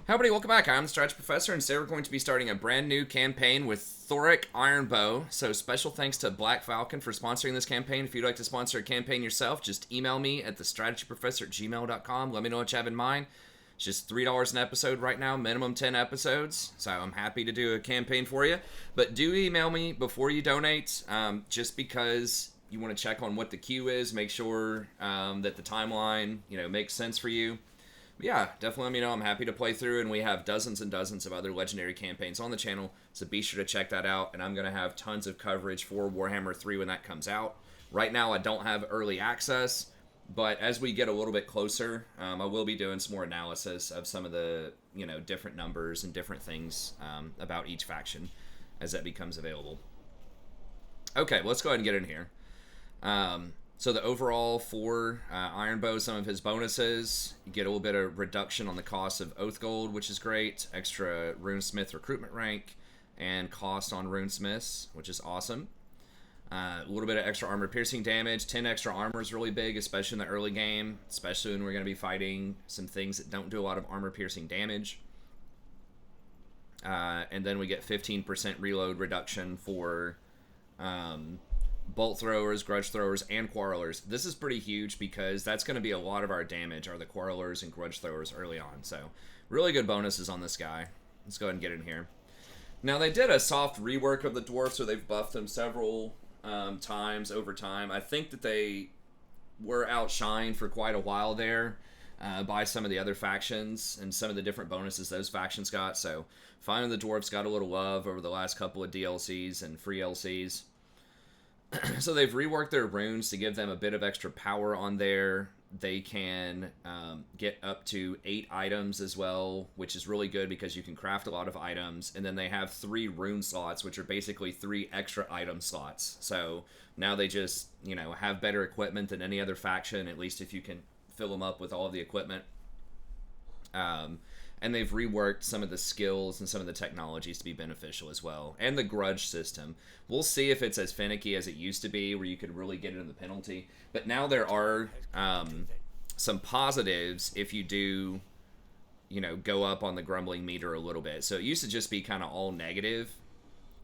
Hi everybody, welcome back. I'm the Strategy Professor, and today we're going to be starting a brand new campaign with Thorek Iron Bow. So special thanks to Black Falcon for sponsoring this campaign. If you'd like to sponsor a campaign yourself, just email me at thestrategyprofessor@gmail.com. Let me know what you have in mind. It's just $3 an episode right now, minimum 10 episodes. So I'm happy to do a campaign for you. But do email me before you donate, just because you want to check on what the queue is, make sure that the timeline, makes sense for you. Yeah, definitely let me know. I'm happy to play through, and we have dozens and dozens of other legendary campaigns on the channel, so be sure to check that out. And I'm going to have tons of coverage for Warhammer 3 when that comes out. Right now, I don't have early access, but as we get a little bit closer, I will be doing some more analysis of some of the different numbers and different things about each faction as that becomes available. Okay, let's go ahead and get in here. So the overall for Iron Bow, some of his bonuses, you get a little bit of reduction on the cost of Oath Gold, which is great, extra Runesmith recruitment rank, and cost on Runesmiths, which is awesome. A little bit of extra armor piercing damage. 10 extra armor is really big, especially in the early game, especially when we're going to be fighting some things that don't do a lot of armor piercing damage. And then we get 15% reload reduction for bolt throwers, grudge throwers, and quarrelers. This is pretty huge because that's going to be a lot of our damage are the quarrelers and grudge throwers early on. So really good bonuses on this guy. Let's go ahead and get in here. Now they did a soft rework of the dwarf, so they've buffed him several times over time. I think that they were outshined for quite a while there by some of the other factions and some of the different bonuses those factions got. So finally the dwarfs got a little love over the last couple of DLCs and free LCs. So they've reworked their runes to give them a bit of extra power on there. They can get up to 8 items as well, which is really good because you can craft a lot of items. And then they have 3 rune slots, which are basically 3 extra item slots. So now they just, have better equipment than any other faction, at least if you can fill them up with all of the equipment. And they've reworked some of the skills and some of the technologies to be beneficial as well. And the grudge system. We'll see if it's as finicky as it used to be, where you could really get into the penalty. But now there are some positives if you do, go up on the grumbling meter a little bit. So it used to just be kind of all negative,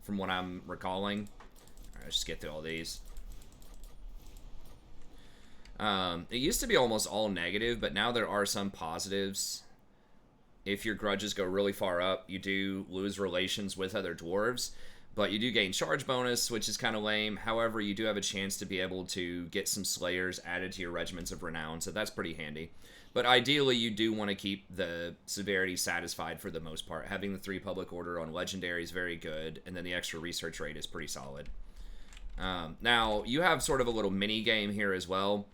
from what I'm recalling. All right, let's just get through all these. It used to be almost all negative, but now there are some positives. If your grudges go really far up, you do lose relations with other dwarves, but you do gain charge bonus, which is kind of lame. However, you do have a chance to be able to get some slayers added to your regiments of renown, so that's pretty handy. But ideally, you do want to keep the severity satisfied for the most part. Having the 3 public order on legendary is very good, and then the extra research rate is pretty solid. Now, you have sort of a little mini game here as well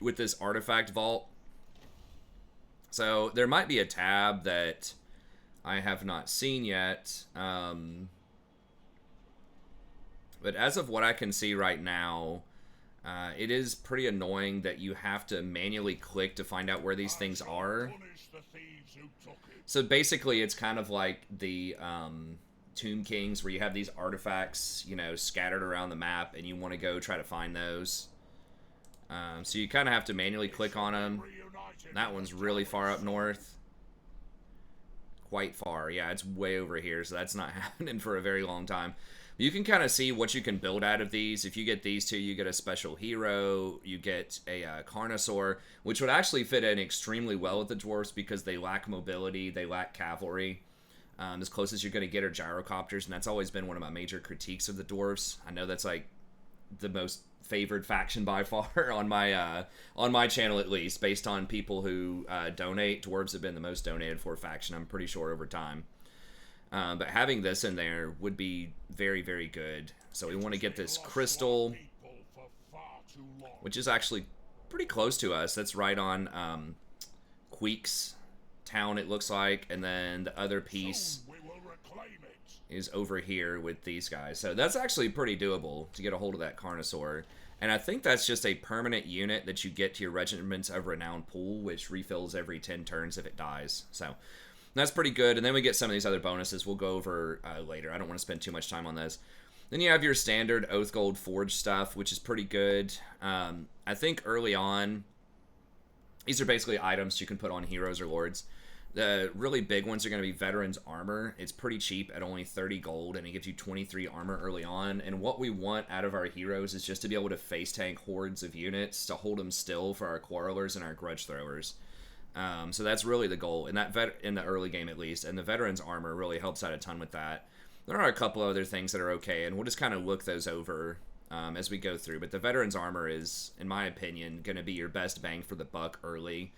with this artifact vault. So there might be a tab that I have not seen yet, but as of what I can see right now, it is pretty annoying that you have to manually click to find out where these things are. So basically it's kind of like the Tomb Kings, where you have these artifacts, scattered around the map, and you want to go try to find those. So you kind of have to manually click on them. That one's really far up north. Quite far. Yeah, it's way over here, so that's not happening for a very long time. You can kind of see what you can build out of these. If you get these 2, you get a special hero. You get a Carnosaur, which would actually fit in extremely well with the dwarves because they lack mobility, they lack cavalry. As close as you're going to get are gyrocopters, and that's always been one of my major critiques of the dwarves. I know that's like the most favored faction by far on my channel, at least based on people who donate. Dwarves have been the most donated for faction, I'm pretty sure, over time. But having this in there would be very, very good. So we want to get this crystal, which is actually pretty close to us. That's right on Queek's town, it looks like, and then the other piece is over here with these guys. So that's actually pretty doable to get a hold of that Carnosaur. And I think that's just a permanent unit that you get to your Regiments of Renown pool, which refills every 10 turns if it dies. So that's pretty good. And then we get some of these other bonuses we'll go over later. I don't want to spend too much time on this. Then you have your standard Oath Gold Forge stuff, which is pretty good. I think early on, these are basically items you can put on heroes or lords. The really big ones are going to be Veterans Armor. It's pretty cheap at only 30 gold, and it gives you 23 armor early on. And what we want out of our heroes is just to be able to face tank hordes of units to hold them still for our Quarrelers and our Grudge Throwers. So that's really the goal, in the early game at least. And the Veterans Armor really helps out a ton with that. There are a couple other things that are okay, and we'll just kind of look those over as we go through. But the Veterans Armor is, in my opinion, going to be your best bang for the buck early.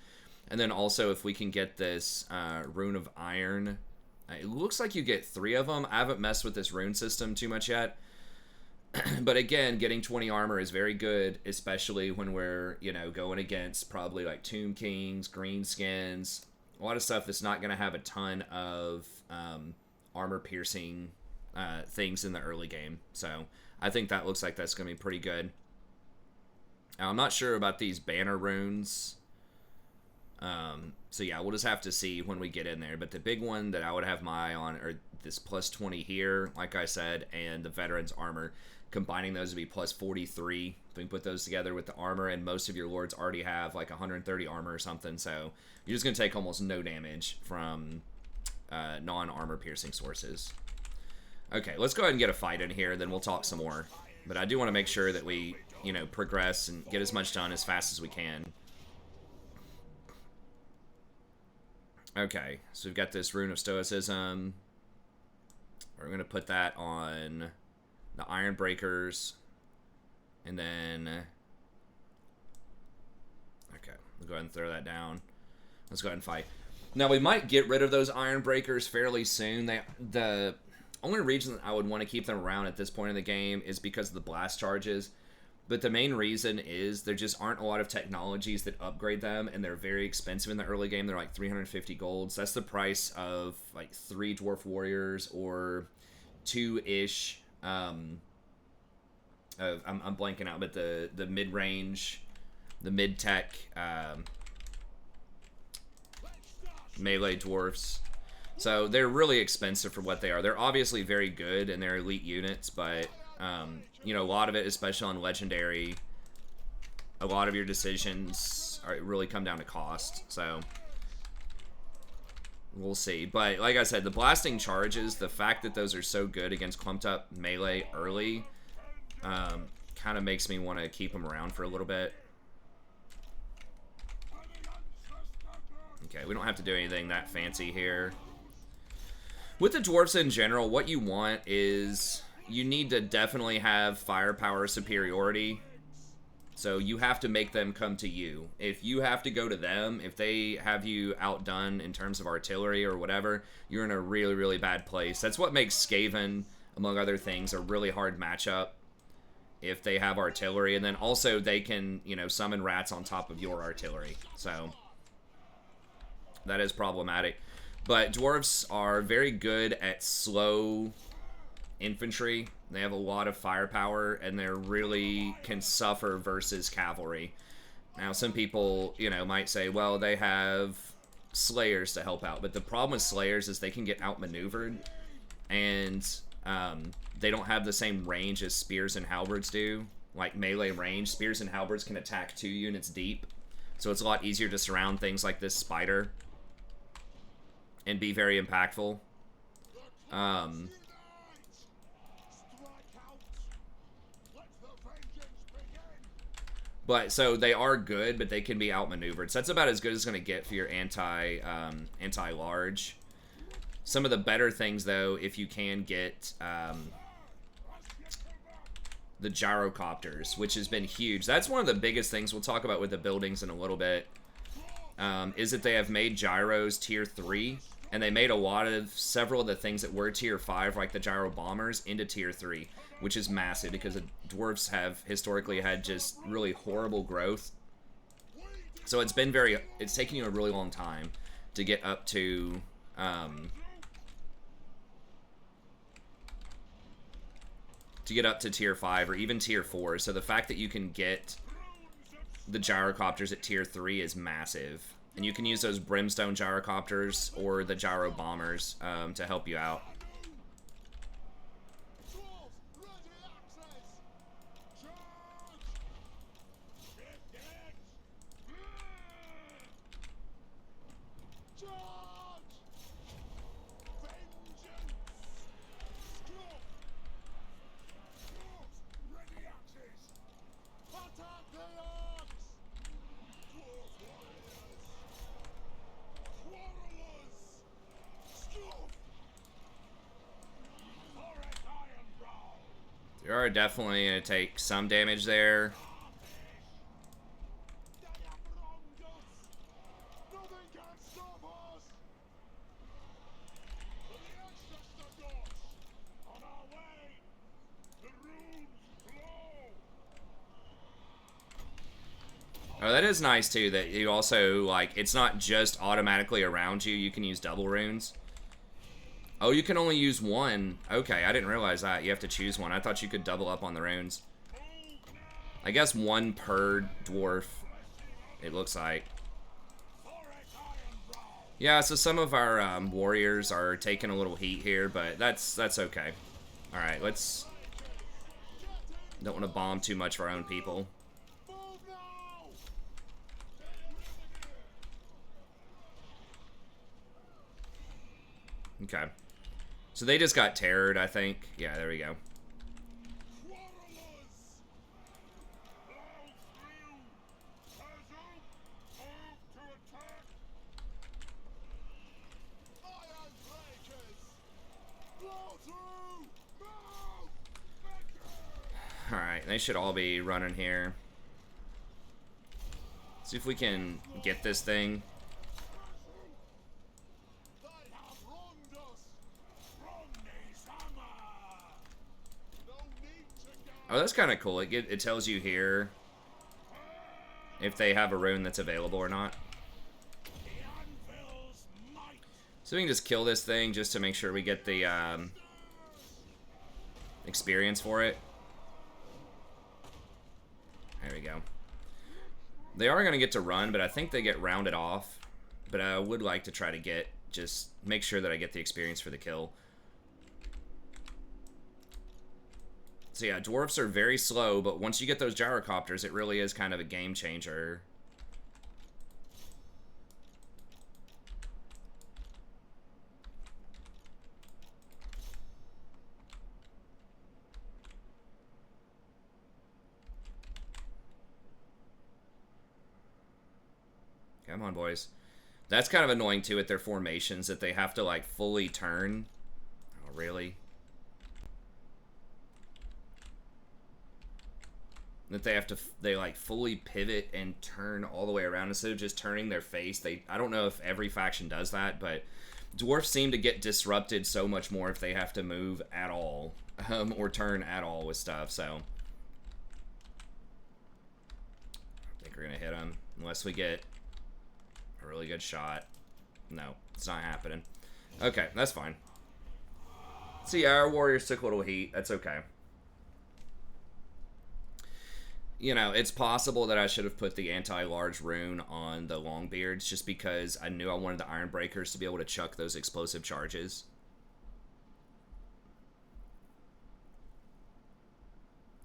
And then also, if we can get this Rune of Iron, it looks like you get 3 of them. I haven't messed with this rune system too much yet. But again, getting 20 armor is very good, especially when we're, going against probably like Tomb Kings, Greenskins, a lot of stuff that's not going to have a ton of armor-piercing things in the early game. So I think that looks like that's going to be pretty good. Now, I'm not sure about these banner runes. So yeah, we'll just have to see when we get in there. But the big one that I would have my eye on are this plus 20 here, like I said, and the Veterans Armor. Combining those would be plus 43. If we can put those together with the armor, and most of your lords already have like 130 armor or something, so you're just going to take almost no damage from non-armor piercing sources. Okay, let's go ahead and get a fight in here, then we'll talk some more. But I do want to make sure that we, progress and get as much done as fast as we can. Okay, so we've got this Rune of Stoicism. We're going to put that on the Iron Breakers. And then... Okay, we'll go ahead and throw that down. Let's go ahead and fight. Now, we might get rid of those Iron Breakers fairly soon. The only reason I would want to keep them around at this point in the game is because of the blast charges. But the main reason is there just aren't a lot of technologies that upgrade them, and they're very expensive in the early game. They're like 350 golds. That's the price of like 3 Dwarf Warriors or 2-ish. I'm blanking out, but the mid-range, the mid-tech melee dwarfs. So they're really expensive for what they are. They're obviously very good, and they're elite units, but... a lot of it, especially on Legendary, a lot of your decisions really come down to cost, so we'll see. But like I said, the blasting charges, the fact that those are so good against clumped up melee early, kind of makes me want to keep them around for a little bit. Okay, we don't have to do anything that fancy here. With the dwarves in general, what you want is... You need to definitely have firepower superiority. So you have to make them come to you. If you have to go to them, if they have you outdone in terms of artillery or whatever, you're in a really, really bad place. That's what makes Skaven, among other things, a really hard matchup if they have artillery. And then also they can, summon rats on top of your artillery. So that is problematic. But dwarves are very good at slow... infantry. They have a lot of firepower, and they really can suffer versus cavalry. Now, some people, might say, well, they have slayers to help out, but the problem with slayers is they can get outmaneuvered, and they don't have the same range as spears and halberds do. Like melee range, spears and halberds can attack 2 units deep, so it's a lot easier to surround things like this spider and be very impactful. But, so, they are good, but they can be outmaneuvered. So that's about as good as it's going to get for your anti-large. Some of the better things, though, if you can get the gyrocopters, which has been huge. That's one of the biggest things we'll talk about with the buildings in a little bit, is that they have made gyros tier 3, and they made several of the things that were tier 5, like the gyro bombers, into tier 3. Which is massive, because the dwarves have historically had just really horrible growth. So it's taken you a really long time to get up to, tier 5 or even tier 4. So the fact that you can get the gyrocopters at tier 3 is massive. And you can use those brimstone gyrocopters or the gyro bombers to help you out. We are definitely going to take some damage there. Oh, that is nice, too, that you also, like, it's not just automatically around you. You can use double runes. Oh, you can only use one. Okay, I didn't realize that. You have to choose one. I thought you could double up on the runes. I guess one per dwarf, it looks like. Yeah, so some of our warriors are taking a little heat here, but that's okay. Alright, let's... Don't want to bomb too much for our own people. Okay. So they just got terrored, I think. Yeah, there we go. Alright, they should all be running here. See if we can get this thing. Oh, that's kind of cool. It tells you here if they have a rune that's available or not. So we can just kill this thing just to make sure we get the experience for it. There we go. They are going to get to run, but I think they get rounded off. But I would like to try to just make sure that I get the experience for the kill. So yeah, dwarfs are very slow, but once you get those gyrocopters, it really is kind of a game changer. Come on, boys. That's kind of annoying, too, with their formations, that they have to, like, fully turn. Oh, really? That they like fully pivot and turn all the way around instead of just turning their face. I don't know if every faction does that, but dwarfs seem to get disrupted so much more if they have to move at all, or turn at all with stuff. So I think we're gonna hit them unless we get a really good shot. No, it's not happening. Okay, that's fine. See, our warriors took a little heat. That's okay. You know, it's possible that I should have put the anti-large rune on the Longbeards just because I knew I wanted the Iron Breakers to be able to chuck those explosive charges.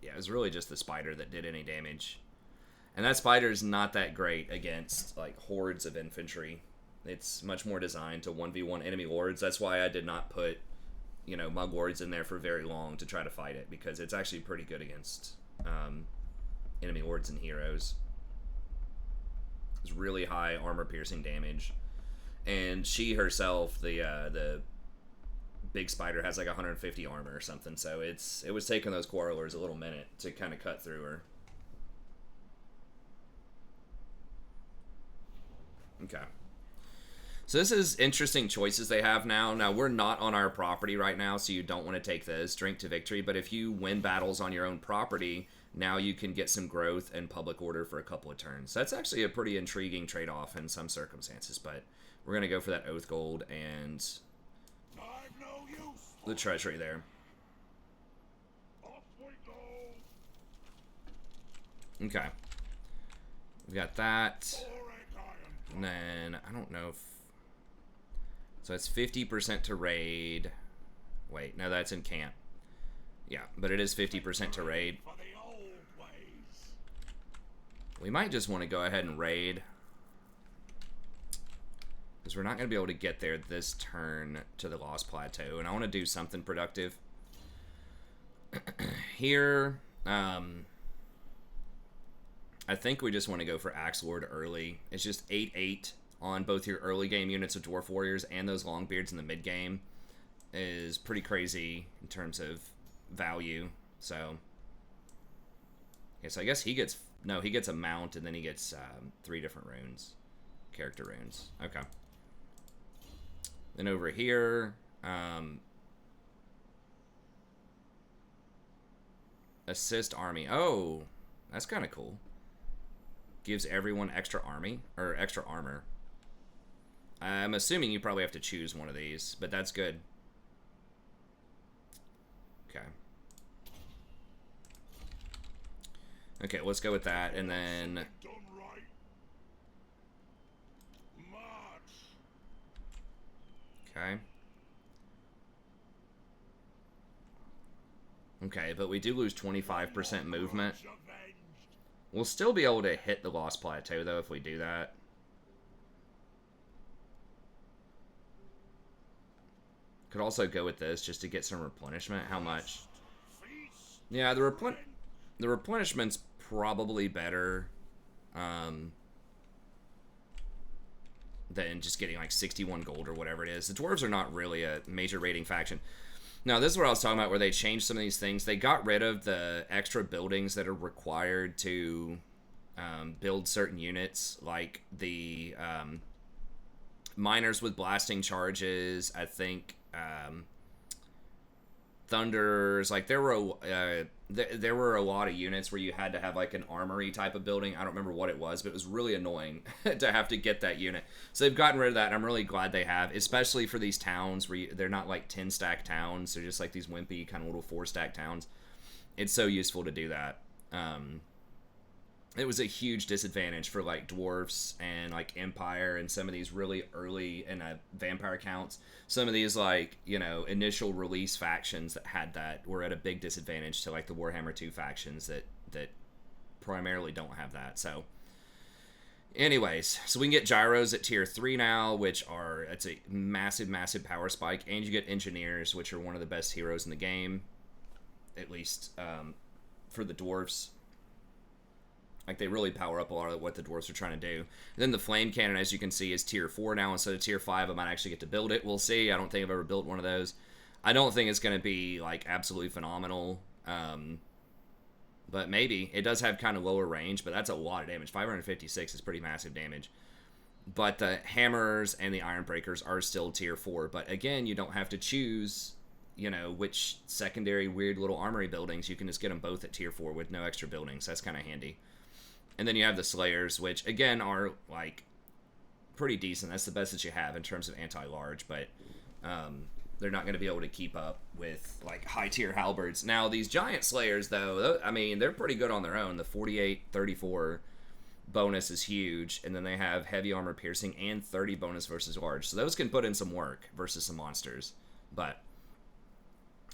Yeah, it was really just the spider that did any damage. And that spider's not that great against, like, hordes of infantry. It's much more designed to 1v1 enemy lords. That's why I did not put, you know, mug lords in there for very long to try to fight it, because it's actually pretty good against enemy lords and heroes. It's really high armor-piercing damage. And she herself, the big spider, has like 150 armor or something, so it was taking those quarrelers a little minute to kind of cut through her. Okay. So this is interesting choices they have now. Now, we're not on our property right now, so you don't want to take this, Drink to Victory, but if you win battles on your own property, now you can get some growth and public order for a couple of turns. That's actually a pretty intriguing trade-off in some circumstances, but we're going to go for that Oath Gold and the treasury there. Okay. We got that. And then, I don't know if... So it's 50% to raid. Wait, no, that's in camp. Yeah, but it is 50% to raid. We might just want to go ahead and raid, because we're not going to be able to get there this turn to the Lost Plateau, and I want to do something productive. Here, I think we just want to go for Axe Lord early. It's just 8-8 on both your early game units of Dwarf Warriors and those Longbeards in the mid game is pretty crazy in terms of value. So, okay, so I guess he gets, no, he gets a mount, and then he gets 3 different runes. Character runes. Okay. Then over here, assist army. Oh, that's kind of cool. Gives everyone extra army, or extra armor. I'm assuming you probably have to choose one of these, but that's good. Okay. Okay, let's go with that, and then... Okay. Okay, but we do lose 25% movement. We'll still be able to hit the Lost Plateau, though, if we do that. Could also go with this, just to get some replenishment. How much? Yeah, the replenishment's probably better than just getting, like, 61 gold or whatever it is. The Dwarves are not really a major raiding faction. Now, this is what I was talking about, where they changed some of these things. They got rid of the extra buildings that are required to build certain units, like the miners with blasting charges, I think, thunders. Like, there were a lot of units where you had to have, like, an armory type of building. I don't remember what it was, but it was really annoying to have to get that unit. So they've gotten rid of that, and I'm really glad they have, especially for these towns where they're not, like, 10-stack towns. They're just, like, these wimpy kind of little 4-stack towns. It's so useful to do that. It was a huge disadvantage for, like, Dwarfs and, like, Empire and some of these really early and vampire counts. Some of these, like, you know, initial release factions that had that were at a big disadvantage to, like, the Warhammer 2 factions that primarily don't have that. So, anyways, so we can get gyros at tier 3 now, which are, it's a massive, massive power spike. And you get engineers, which are one of the best heroes in the game, at least for the Dwarfs. Like, they really power up a lot of what the Dwarves are trying to do. And then the Flame Cannon, as you can see, is tier 4 now instead of tier 5. I might actually get to build it. We'll see. I don't think I've ever built one of those. I don't think it's going to be, like, absolutely phenomenal. But maybe. It does have kind of lower range, but that's a lot of damage. 556 is pretty massive damage. But the Hammers and the Iron Breakers are still tier 4. But, again, you don't have to choose, you know, which secondary weird little armory buildings. You can just get them both at tier 4 with no extra buildings. That's kind of handy. And then you have the Slayers, which, again, are, like, pretty decent. That's the best that you have in terms of anti-large, but they're not going to be able to keep up with, like, high-tier halberds. Now, these Giant Slayers, though, I mean, they're pretty good on their own. The 48-34 bonus is huge, and then they have heavy armor piercing and 30 bonus versus large. So those can put in some work versus some monsters. But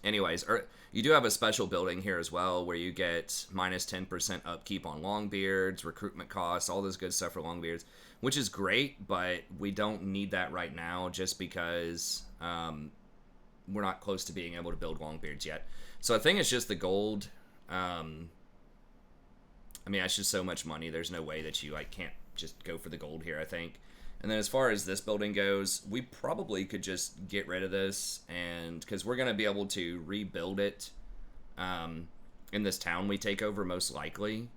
anyways, you do have a special building here as well where you get minus 10% upkeep on Longbeards, recruitment costs, all this good stuff for Longbeards, which is great, but we don't need that right now just because we're not close to being able to build Longbeards yet. So I think it's just the gold. I mean, that's just so much money. There's no way that you, like, can't just go for the gold here, I think. And then as far as this building goes, we probably could just get rid of this, and because we're going to be able to rebuild it in this town we take over, most likely.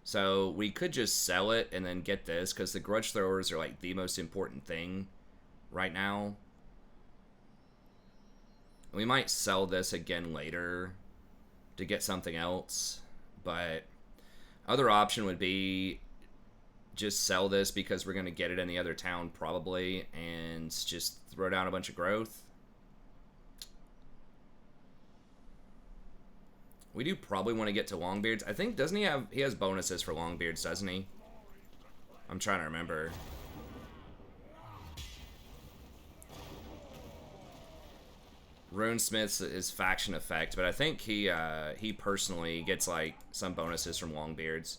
So we could just sell it and then get this, because the Grudge Throwers are, like, the most important thing right now. We might sell this again later to get something else, but other option would be just sell this because we're going to get it in the other town probably, and just throw down a bunch of growth. We do probably want to get to Longbeards. I think, doesn't he have, he has bonuses for Longbeards, doesn't he? I'm trying to remember. Runesmith's is faction effect, but I think he personally gets, like, some bonuses from Longbeards.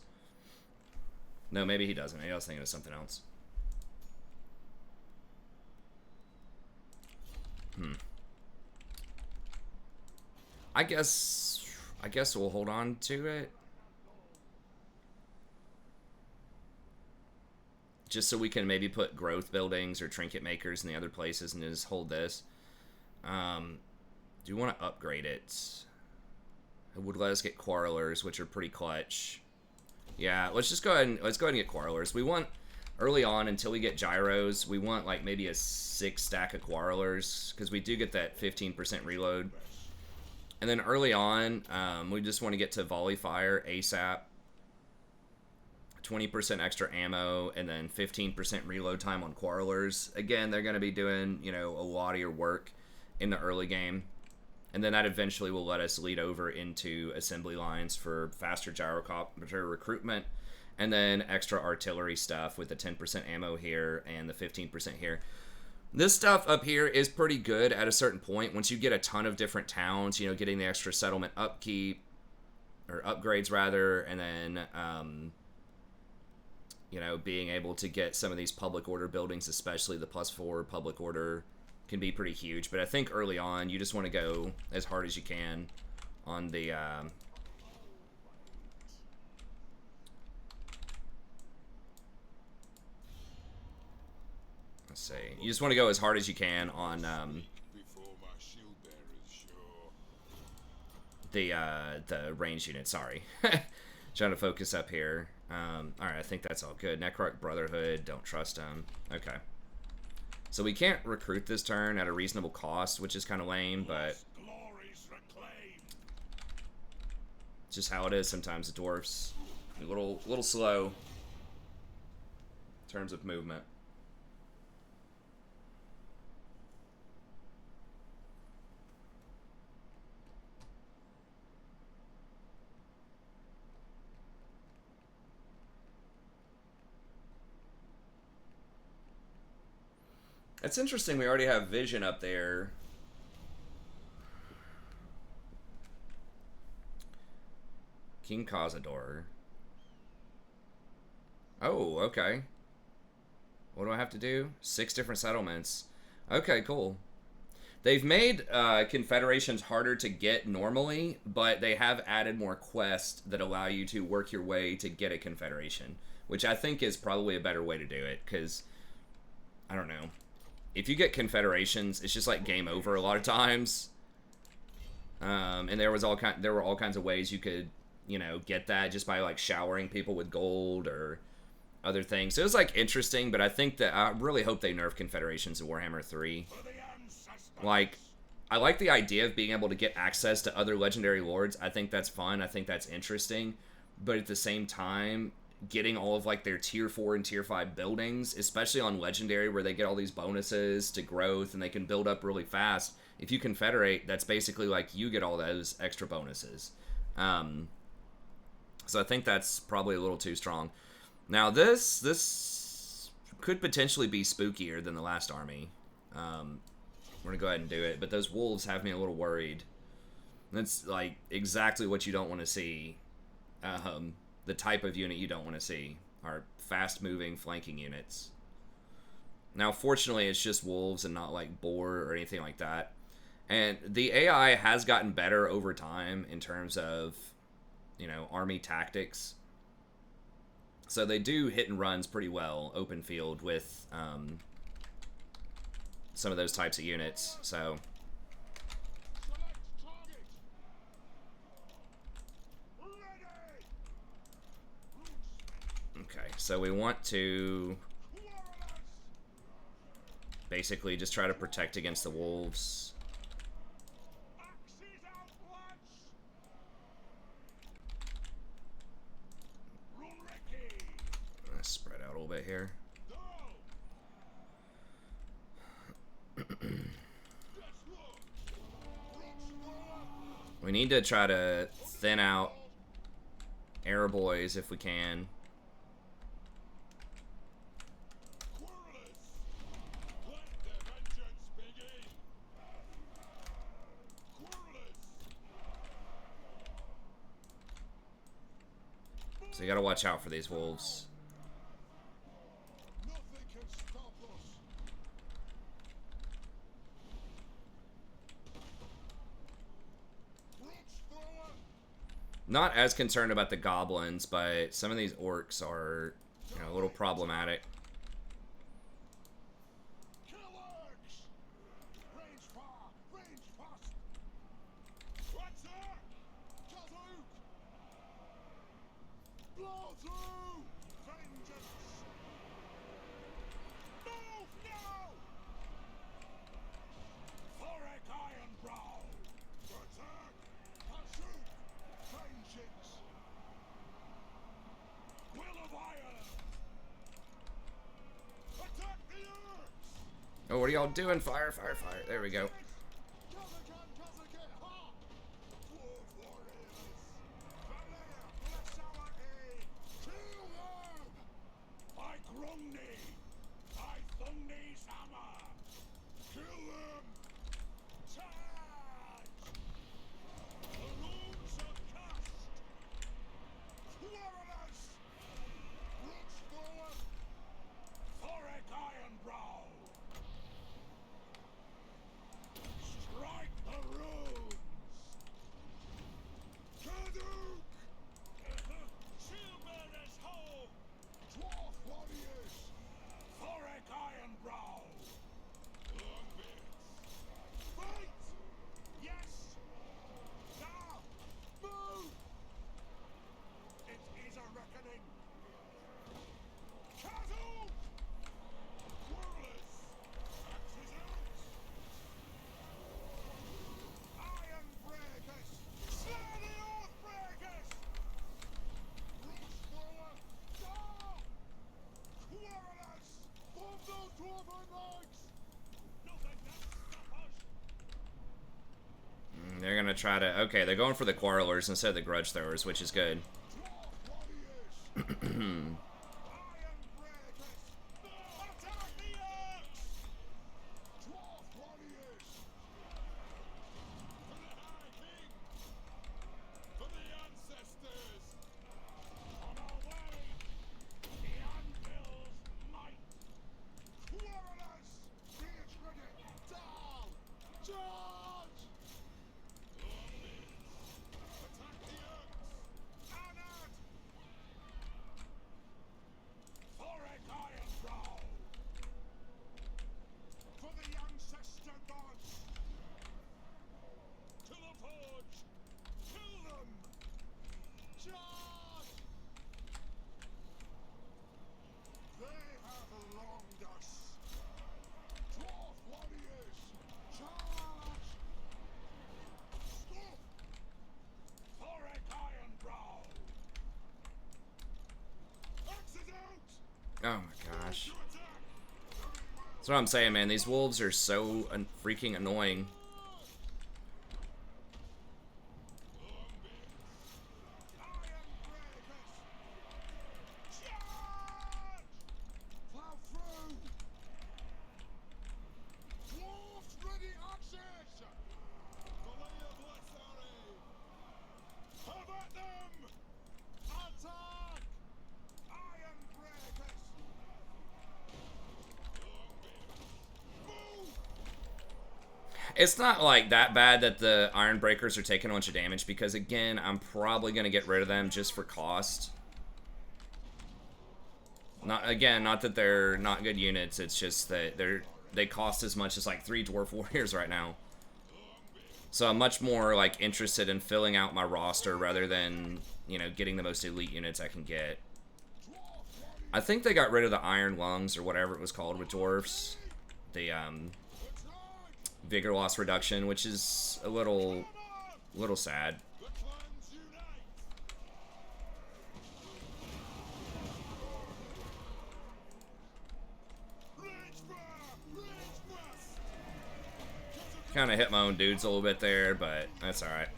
No, maybe he doesn't. Maybe I was thinking of something else. I guess we'll hold on to it. Just so we can maybe put growth buildings or trinket makers in the other places and just hold this. Do want to upgrade it. It would let us get Quarrelers, which are pretty clutch. Yeah, let's just go ahead and get Quarrelers. We want, early on, until we get Gyros, we want like maybe a 6 stack of Quarrelers, because we do get that 15% reload. And then early on, we just want to get to Volley Fire ASAP. 20% extra ammo, and then 15% reload time on Quarrelers. Again, they're going to be doing, you know, a lot of your work in the early game. And then that eventually will let us lead over into assembly lines for faster gyrocopter recruitment, and then extra artillery stuff with the 10% ammo here and the 15% here. This stuff up here is pretty good at a certain point. Once you get a ton of different towns, you know, getting the extra settlement upkeep, or upgrades rather, and then, you know, being able to get some of these public order buildings, especially the +4 public order, can be pretty huge. But I think early on, you just want to go as hard as you can on the, let's see. You just want to go as hard as you can on, the range unit, sorry. Trying to focus up here. Alright, I think that's all good. Necroc Brotherhood, don't trust them. Okay. So we can't recruit this turn at a reasonable cost, which is kind of lame, but it's just how it is sometimes. The dwarfs a little slow in terms of movement. It's interesting we already have vision up there. King Cazador. Oh, okay. What do I have to do? 6 different settlements. Okay, cool. They've made confederations harder to get normally, but they have added more quests that allow you to work your way to get a confederation, which I think is probably a better way to do it, because, I don't know. If you get confederations, it's just like game over a lot of times. And there were all kinds of ways you could, you know, get that just by like showering people with gold or other things. So it was like interesting, but I think that I really hope they nerf confederations in Warhammer 3. Like, I like the idea of being able to get access to other legendary lords. I think that's fun. I think that's interesting. But at the same time, getting all of like their tier 4 and tier 5 buildings, especially on legendary where they get all these bonuses to growth and they can build up really fast. If you confederate, that's basically like you get all those extra bonuses. So I think that's probably a little too strong. Now this could potentially be spookier than the last army. We're gonna go ahead and do it, but those wolves have me a little worried. That's like exactly what you don't want to see. The type of unit you don't want to see are fast-moving flanking units. Now, fortunately, it's just wolves and not like boar or anything like that. And the AI has gotten better over time in terms of, you know, army tactics. So they do hit and runs pretty well, open field, with some of those types of units. So okay, so we want to basically just try to protect against the wolves. Let's spread out a little bit here. We need to try to thin out Air Boys if we can. So you gotta watch out for these wolves. Not as concerned about the goblins, but some of these orcs are, you know, a little problematic. Blow through! Vengeance! Move now! Thorek Ironbrow! Attack! Pursuit! Vengeance! Will of Iron! Attack the earth! Oh, what are y'all doing? Fire, fire, fire. There we go. They're gonna try to... Okay, they're going for the Quarrelers instead of the Grudge Throwers, which is good. Oh my gosh. That's what I'm saying, man. These wolves are so freaking annoying. It's not like that bad that the Iron Breakers are taking a bunch of damage because, again, I'm probably going to get rid of them just for cost. Not that they're not good units, it's just that they cost as much as like 3 Dwarf Warriors right now. So I'm much more like interested in filling out my roster rather than, you know, getting the most elite units I can get. I think they got rid of the Iron Lungs or whatever it was called with Dwarfs. The Vigor loss reduction, which is a little sad. Kind of hit my own dudes a little bit there, but that's alright.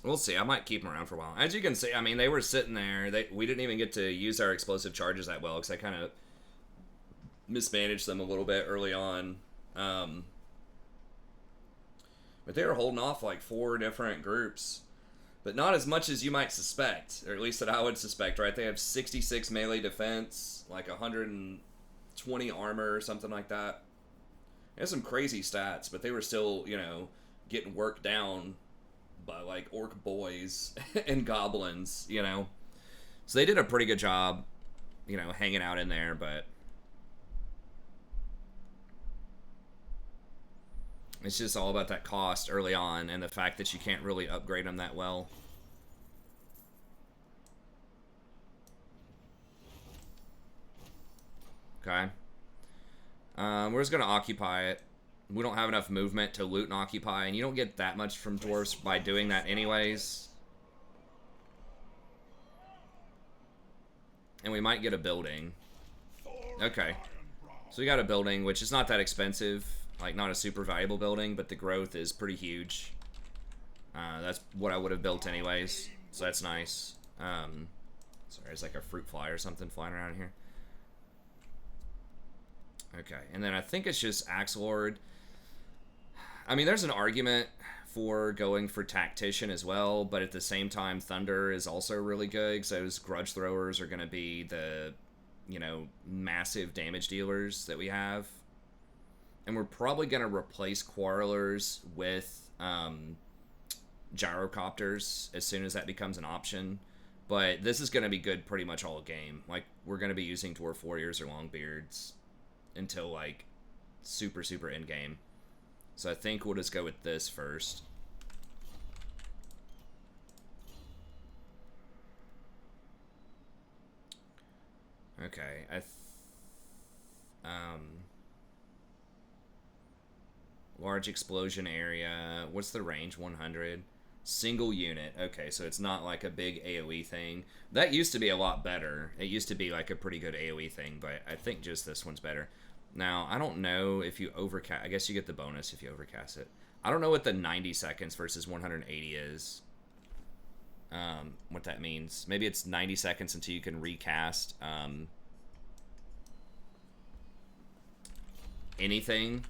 We'll see. I might keep them around for a while. As you can see, I mean, they were sitting there. We didn't even get to use our explosive charges that well because I kind of mismanaged them a little bit early on. But they were holding off like 4 different groups. But not as much as you might suspect, or at least that I would suspect, right? They have 66 melee defense, like 120 armor or something like that. They have some crazy stats, but they were still, you know, getting worked down by like orc boys and goblins, you know. So they did a pretty good job, you know, hanging out in there, but it's just all about that cost early on and the fact that you can't really upgrade them that well. Okay. We're just going to occupy it. We don't have enough movement to loot and occupy, and you don't get that much from dwarves by doing that anyways. And we might get a building. Okay. So we got a building, which is not that expensive. Like, not a super valuable building, but the growth is pretty huge. That's what I would have built anyways. So that's nice. Sorry, there's like a fruit fly or something flying around here. Okay, and then I think it's just Axe Lord. I mean, there's an argument for going for Tactician as well, but at the same time, Thunder is also really good, because those Grudge Throwers are going to be the, you know, massive damage dealers that we have. And we're probably going to replace Quarrelers with Gyrocopters as soon as that becomes an option. But this is going to be good pretty much all game. Like, we're going to be using Dwarf Warriors or Longbeards until, like, super end game. So I think we'll just go with this first. Okay, large explosion area. What's the range? 100. Single unit. Okay, so it's not like a big AoE thing. That used to be a lot better. It used to be like a pretty good AoE thing, but I think just this one's better. Now, I don't know if you overcast... I guess you get the bonus if you overcast it. I don't know what the 90 seconds versus 180 is. What that means. Maybe it's 90 seconds until you can recast anything.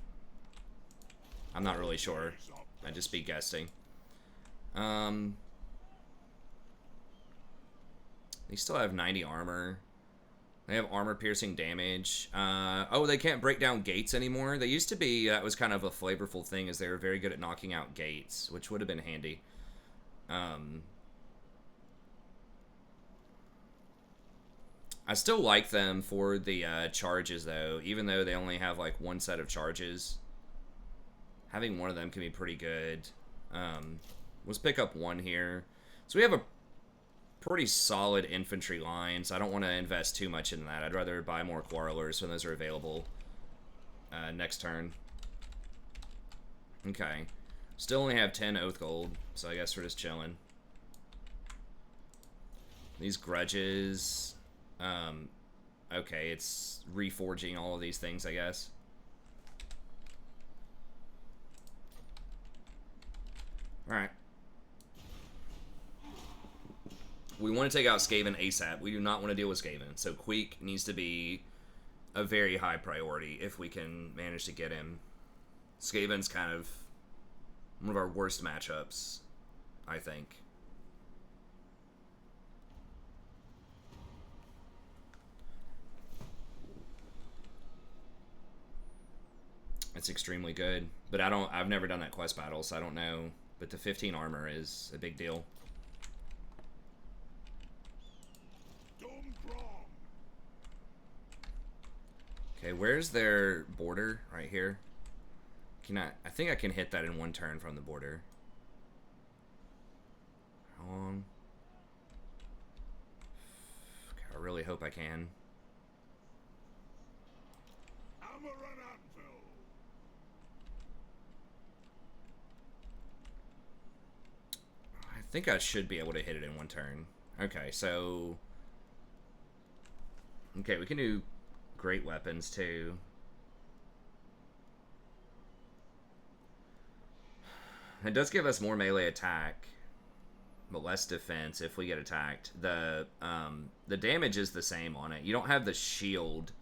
I'm not really sure. I'd just be guessing. They still have 90 armor. They have armor-piercing damage. Oh, they can't break down gates anymore. They used to be, that was kind of a flavorful thing, as they were very good at knocking out gates, which would have been handy. I still like them for the charges, though, even though they only have, like, one set of charges. Having one of them can be pretty good. Let's pick up one here. So we have a pretty solid infantry line, so I don't want to invest too much in that. I'd rather buy more Quarrelers when those are available next turn. Okay. Still only have 10 Oath Gold, so I guess we're just chilling. These grudges... okay, it's reforging all of these things, I guess. Alright. We want to take out Skaven ASAP. We do not want to deal with Skaven. So Queek needs to be a very high priority if we can manage to get him. Skaven's kind of one of our worst matchups, I think. It's extremely good. But I've never done that quest battle, so I don't know. But the 15 armor is a big deal. Okay, where's their border? Right here. I think I can hit that in one turn from the border. How long? Okay, I really hope I can. I think I should be able to hit it in one turn. Okay, so... Okay, we can do great weapons, too. It does give us more melee attack, but less defense if we get attacked. The damage is the same on it. You don't have the shield,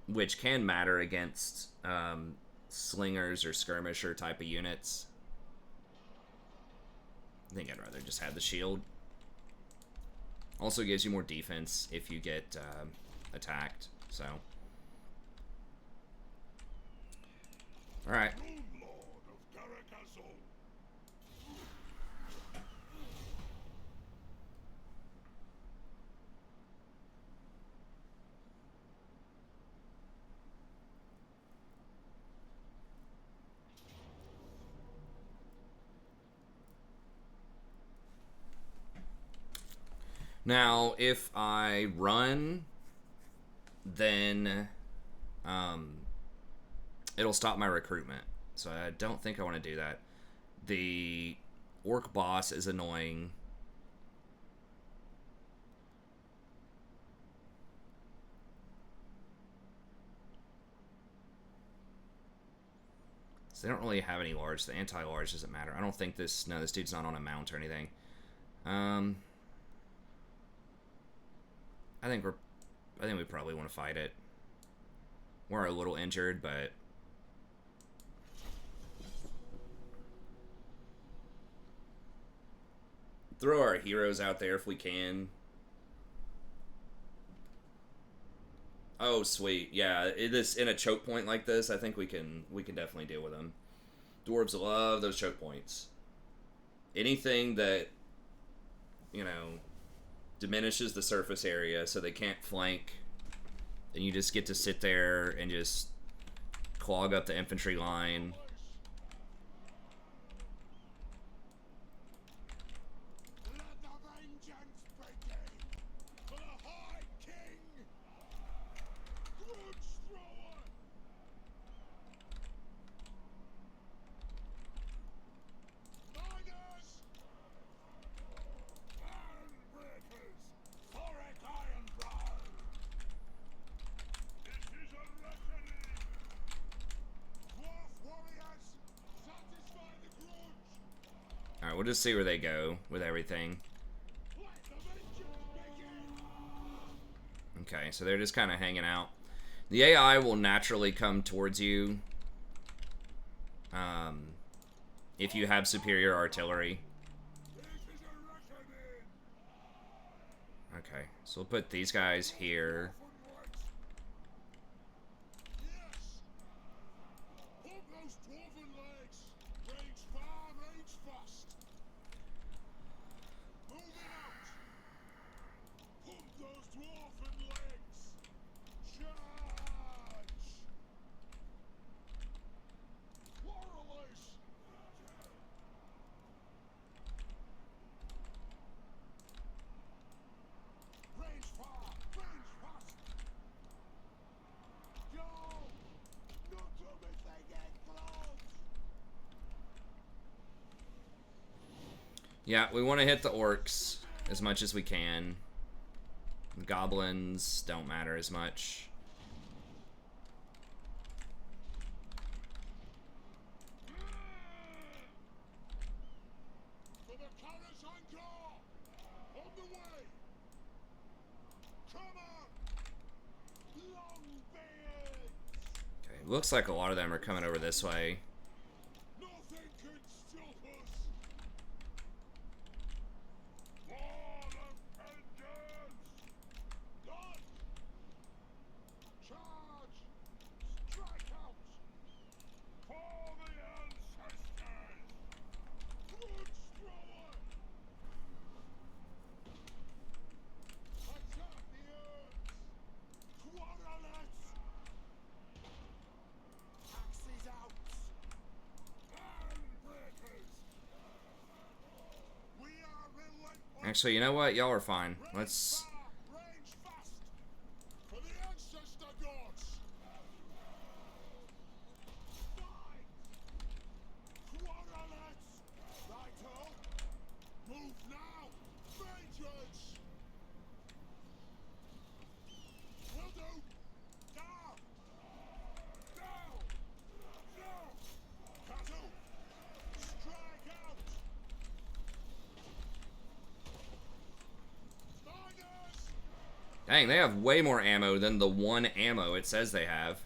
which can matter against slingers or skirmisher type of units. I think I'd rather just have the shield. Also gives you more defense if you get attacked, so. Alright. Now, if I run, then it'll stop my recruitment. So I don't think I want to do that. The orc boss is annoying. So they don't really have any large. The anti-large doesn't matter. I don't think this... No, this dude's not on a mount or anything. I think we probably want to fight it. We're a little injured, but... Throw our heroes out there if we can. Oh, sweet. Yeah, it is in a choke point like this. I think we can definitely deal with them. Dwarves love those choke points. Anything that, you know, diminishes the surface area so they can't flank, and you just get to sit there and just clog up the infantry line. Alright, we'll just see where they go with everything. Okay, so they're just kind of hanging out. The AI will naturally come towards you if you have superior artillery. Okay, so we'll put these guys here. Yeah, we want to hit the orcs as much as we can. Goblins don't matter as much. Okay, looks like a lot of them are coming over this way. Actually, you know what? Y'all are fine. Let's... Dang, they have way more ammo than the one ammo it says they have.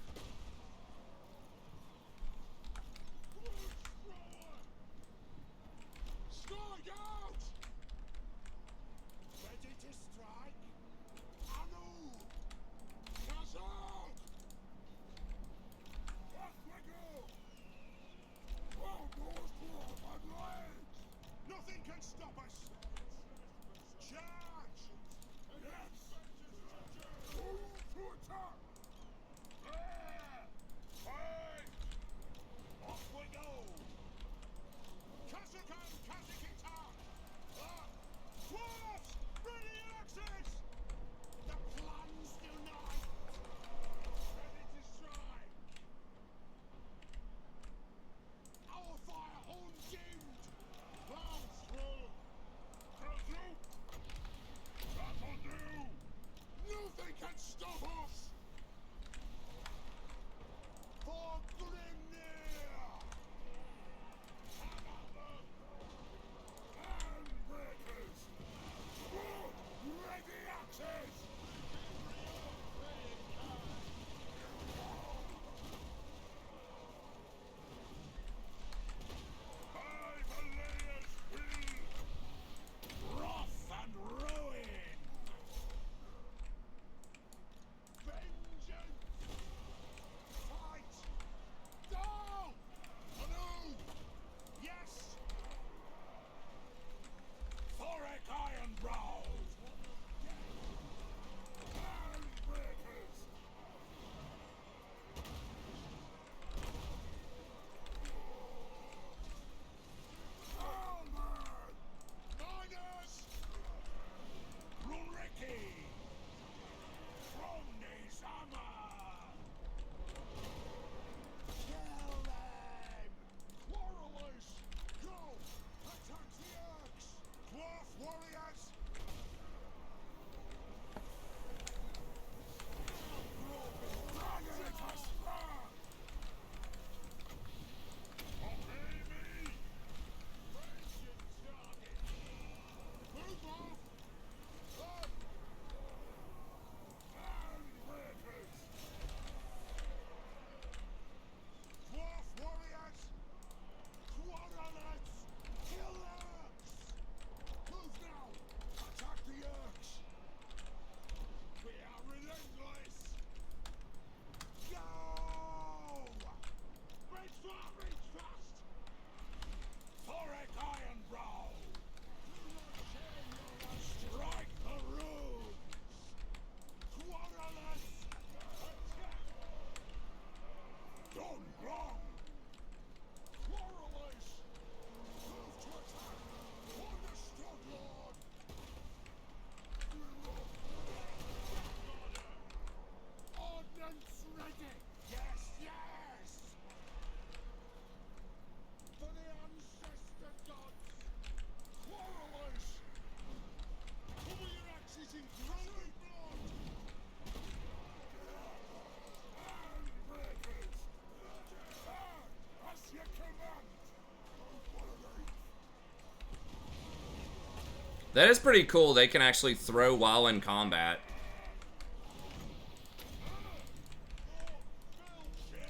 That is pretty cool. They can actually throw while in combat.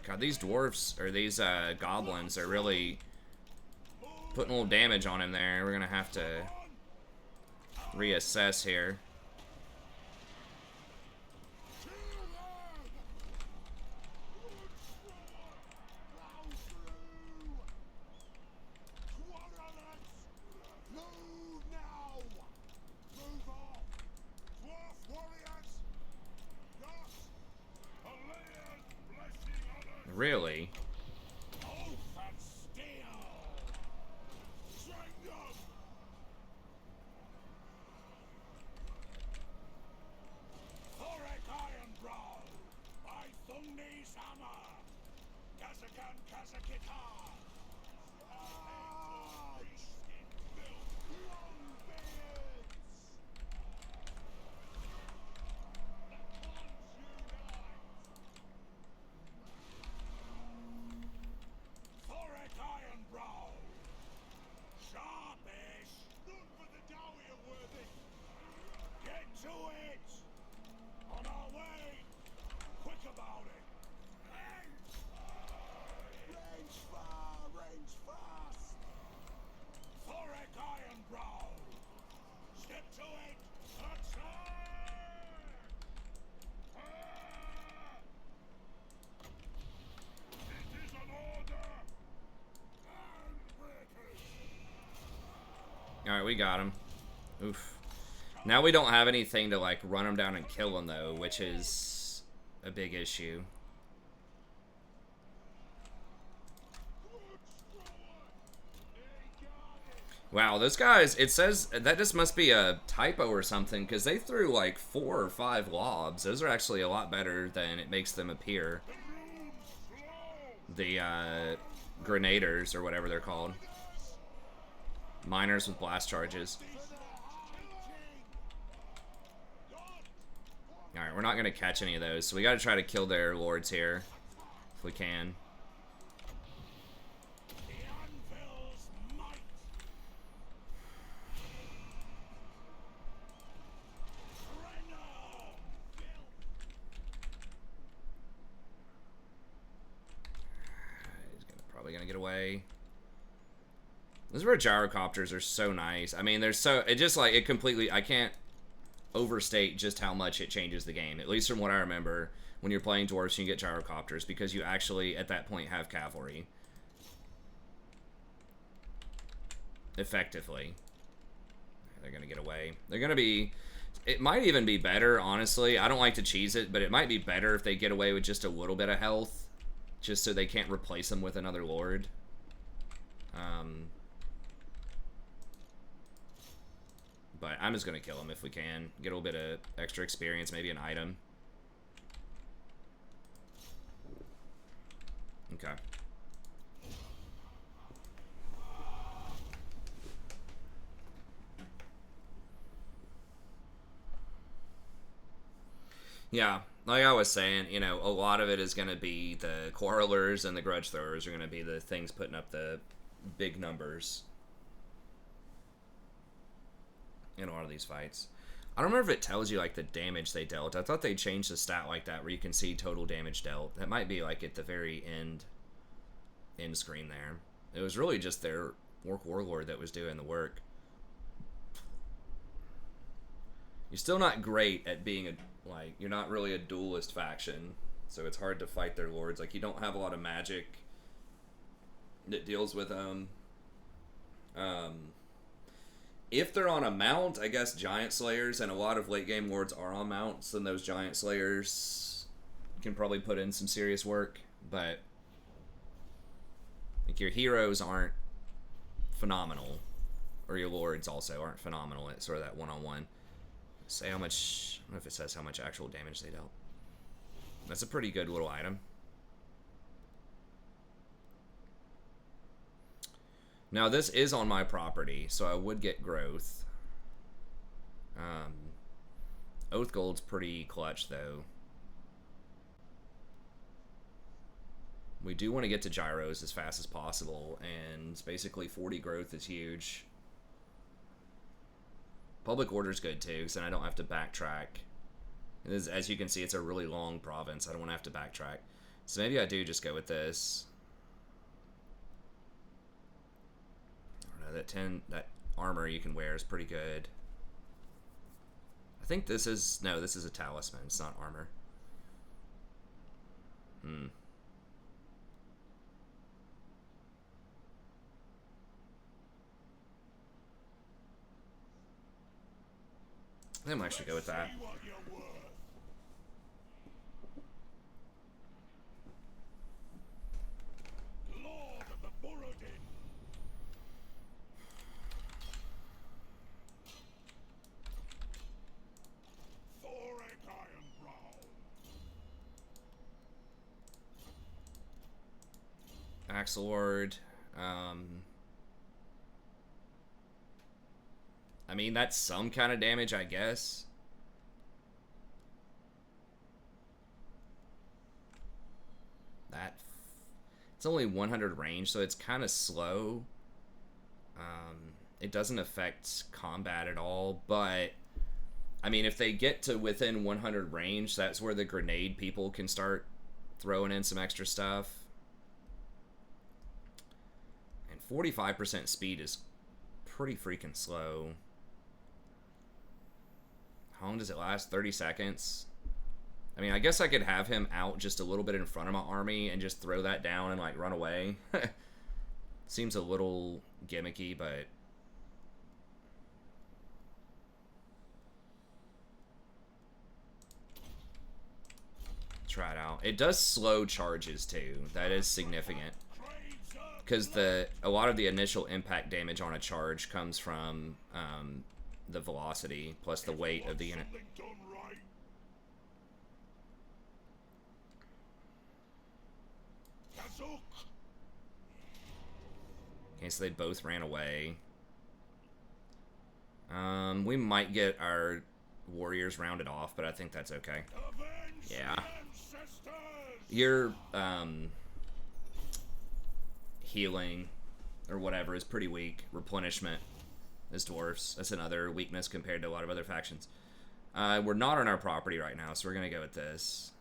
God, these dwarfs, or these goblins are really putting a little damage on him there. We're gonna have to reassess here. Really? Thorek Iron Brow, by Thungni's hammer, Kazakan Kazakita. Thorek Iron Brow, sharpish. None for the dowie are worthy. Get to it. On our way. Quick about it. Range far, range fast. Thorek Iron Brow. Step to it. Attack! It is an order. Alright, we got him. Oof. Now we don't have anything to, like, run him down and kill him, though, which is a big issue. Wow, those guys, it says, that just must be a typo or something, because they threw, like, 4 or 5 lobs. Those are actually a lot better than it makes them appear. The, grenaders, or whatever they're called. Miners with blast charges. Alright, we're not going to catch any of those, so we got to try to kill their lords here, if we can. He's probably going to get away. Those are where gyrocopters are so nice. I mean, they're so... It just, like, it completely... I can't overstate just how much it changes the game. At least from what I remember, when you're playing dwarves, you get gyrocopters, because you actually, at that point, have cavalry. Effectively. They're going to get away. They're going to be... It might even be better, honestly. I don't like to cheese it, but it might be better if they get away with just a little bit of health, just so they can't replace them with another lord. But I'm just going to kill him if we can. Get a little bit of extra experience, maybe an item. Okay. Yeah, like I was saying, you know, a lot of it is going to be the quarrelers and the grudge throwers are going to be the things putting up the big numbers in a lot of these fights. I don't remember if it tells you, like, the damage they dealt. I thought they changed the stat like that, where you can see total damage dealt. That might be, like, at the very end screen there. It was really just their Orc Warlord that was doing the work. You're still not great at being a, like, you're not really a duelist faction, so it's hard to fight their lords. Like, you don't have a lot of magic that deals with them. If they're on a mount, I guess Giant Slayers and a lot of late game lords are on mounts, then those Giant Slayers can probably put in some serious work, but like, your heroes aren't phenomenal, or your lords also aren't phenomenal at sort of that one-on-one. Say how much, I don't know if it says how much actual damage they dealt. That's a pretty good little item. Now, this is on my property, so I would get growth. Oath Gold's pretty clutch, though. We do want to get to gyros as fast as possible, and basically 40 growth is huge. Public order's good too, because then I don't have to backtrack. As you can see, it's a really long province. I don't want to have to backtrack. So maybe I do just go with this. I don't know, that armor you can wear is pretty good. I think this is... No, this is a talisman. It's not armor. I think I'm actually go with that. Lord of the Borodin. Thorek Ironbrow. Axelord. I mean, that's some kind of damage, I guess. It's only 100 range, so it's kind of slow. It doesn't affect combat at all, but I mean, if they get to within 100 range, that's where the grenade people can start throwing in some extra stuff. And 45% speed is pretty freaking slow. How long does it last? 30 seconds? I mean, I guess I could have him out just a little bit in front of my army and just throw that down and, like, run away. Seems a little gimmicky, but... try it out. It does slow charges, too. That is significant. Because a lot of the initial impact damage on a charge comes from the velocity plus the weight of the unit. Okay, so they both ran away. We might get our warriors rounded off, but I think that's okay. Yeah. Your healing or whatever is pretty weak. Replenishment is dwarfs. That's another weakness compared to a lot of other factions. We're not on our property right now, so we're gonna go with this.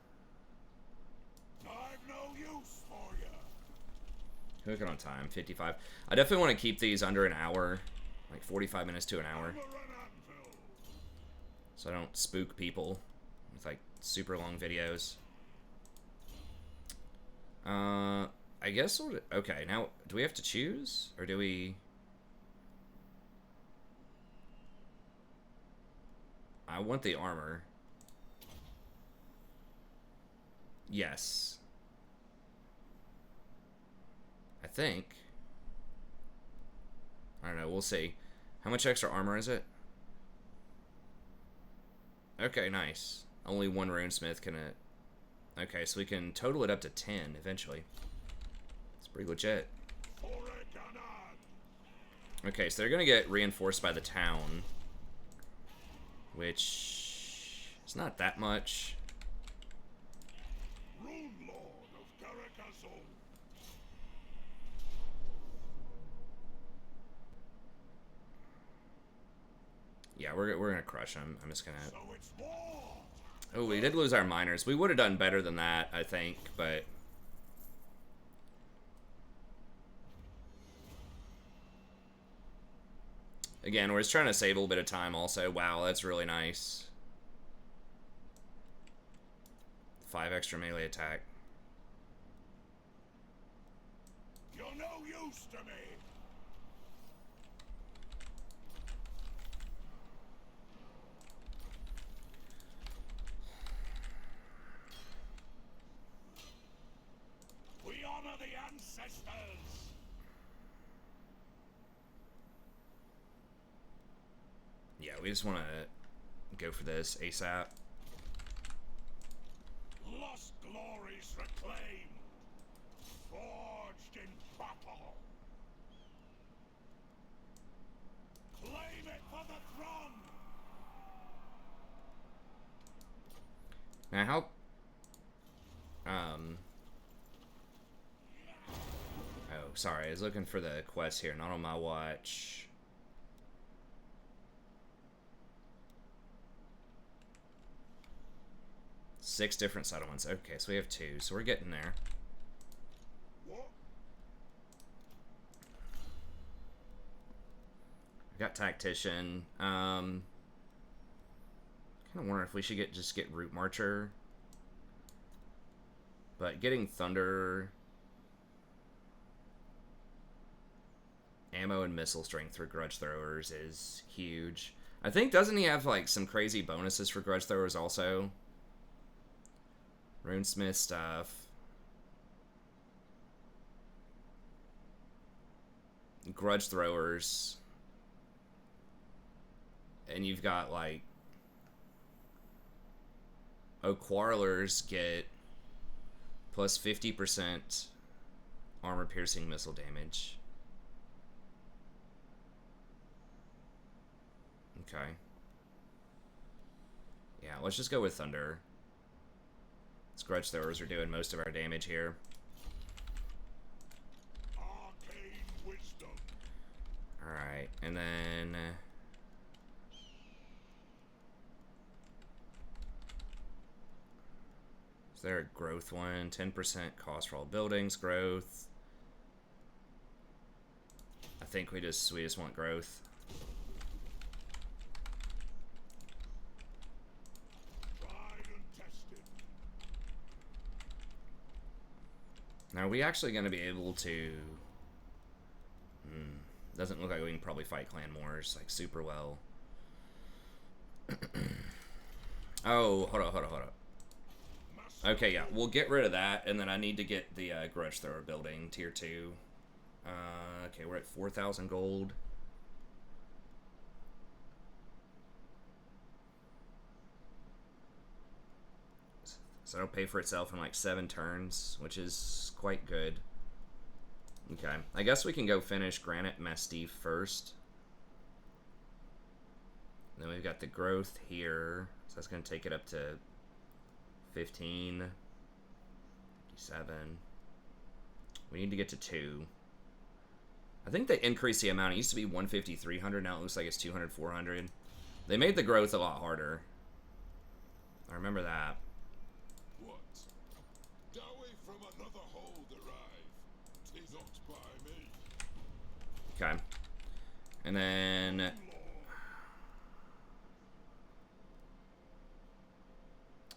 I've no use for you. Cooking on time, 55. I definitely want to keep these under an hour, like 45 minutes to an hour, so I don't spook people with like super long videos. I guess we'll... Okay, now, do we have to choose? Or do we... I want the armor. Yes. I think. I don't know, we'll see. How much extra armor is it? Okay, nice. Only one runesmith can... Okay, so we can total it up to 10 eventually. It's pretty legit. Okay, so they're gonna get reinforced by the town, which is not that much. Yeah, we're gonna crush them. I'm just gonna... Oh, we did lose our miners. We would have done better than that, I think, but... Again, we're just trying to save a little bit of time also. Wow, that's really nice. 5 extra melee attack. You're no use to me. We honor the ancestors. Yeah, we just want to go for this ASAP. Lost glories reclaimed, forged in battle. Claim it for the throne. Now, how... Oh, sorry, I was looking for the quest here, not on my watch. 6 different settlements. Okay, so we have 2, so we're getting there. What? We got Tactician. Kind of wonder if we should just get Root Marcher. But getting Thunder, ammo and missile strength for Grudge Throwers is huge. I think, doesn't he have like some crazy bonuses for Grudge Throwers also? Runesmith stuff. Grudge Throwers. And you've got like... Quarrelers get plus 50% armor-piercing missile damage. Okay. Yeah, let's just go with Thunder. Grudge Throwers are doing most of our damage here. Arcane wisdom. Alright, and then... is there a growth one? 10% cost for all buildings, growth. I think we just want growth. Now, are we actually going to be able to... doesn't look like we can probably fight Clan Wars, like, super well. Oh, hold up. Okay, yeah, we'll get rid of that, and then I need to get the Grudge Thrower building, tier 2. Okay, we're at 4,000 gold. So it'll pay for itself in like 7 turns, which is quite good. Okay, I guess we can go finish Granite Mastiff first. Then we've got the growth here, so that's going to take it up to 15, 57. We need to get to 2. I think they increased the amount. It used to be 150, 300. Now it looks like it's 200, 400. They made the growth a lot harder. I remember that. What? Dowie from another hold arrive. 'Tis not by me. Okay. And then...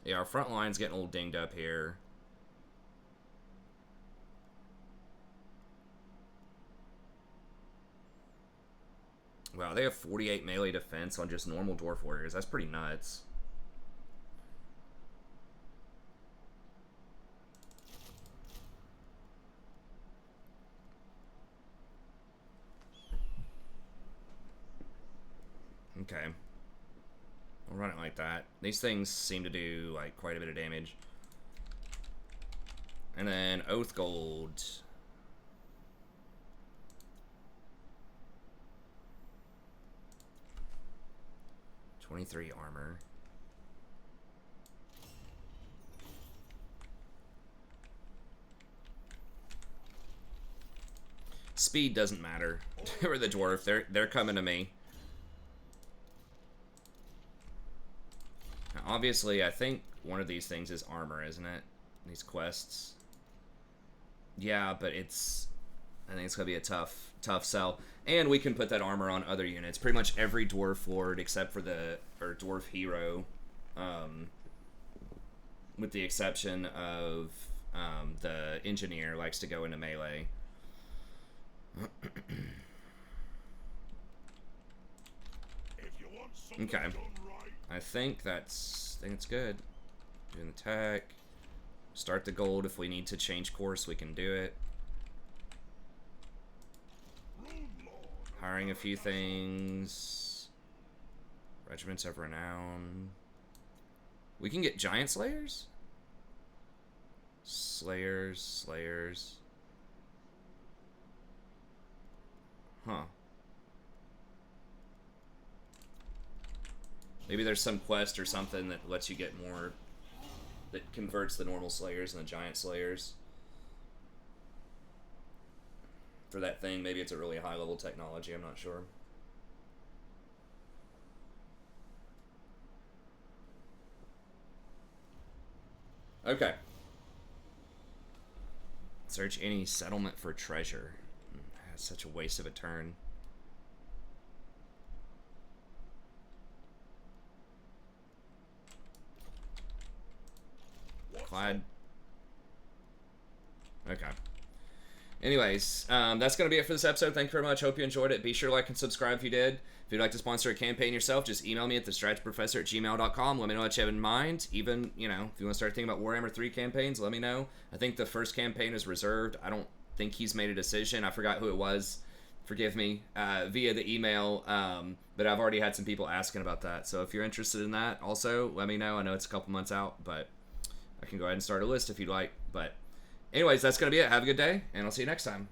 yeah, our front line's getting a little dinged up here. Wow, they have 48 melee defense on just normal Dwarf Warriors. That's pretty nuts. Okay. We'll run it like that. These things seem to do like quite a bit of damage. And then Oath Gold. 23 armor. Speed doesn't matter. We're the dwarf. They're coming to me. Now, obviously, I think one of these things is armor, isn't it? These quests. Yeah, but it's... I think it's gonna be a tough sell. And we can put that armor on other units. Pretty much every dwarf lord except for the dwarf hero, with the exception of the engineer likes to go into melee. Okay, I think it's good. Doing the tech. Start the gold. If we need to change course, we can do it. Hiring a few things. Regiments of Renown. We can get Giant Slayers? Slayers. Huh. Maybe there's some quest or something that lets you get more, that converts the normal Slayers and the Giant Slayers. For that thing, maybe it's a really high level technology, I'm not sure. Okay. Search any settlement for treasure. That's such a waste of a turn. Clyde. Okay. Anyways, that's going to be it for this episode. Thank you very much. Hope you enjoyed it. Be sure to like and subscribe if you did. If you'd like to sponsor a campaign yourself, just email me at thestrategyprofessor@gmail.com. Let me know what you have in mind. Even, you know, if you want to start thinking about Warhammer 3 campaigns, let me know. I think the first campaign is reserved. I don't think he's made a decision. I forgot who it was. Forgive me. Via the email. But I've already had some people asking about that. So if you're interested in that, also, let me know. I know it's a couple months out, but I can go ahead and start a list if you'd like. But anyways, that's going to be it. Have a good day, and I'll see you next time.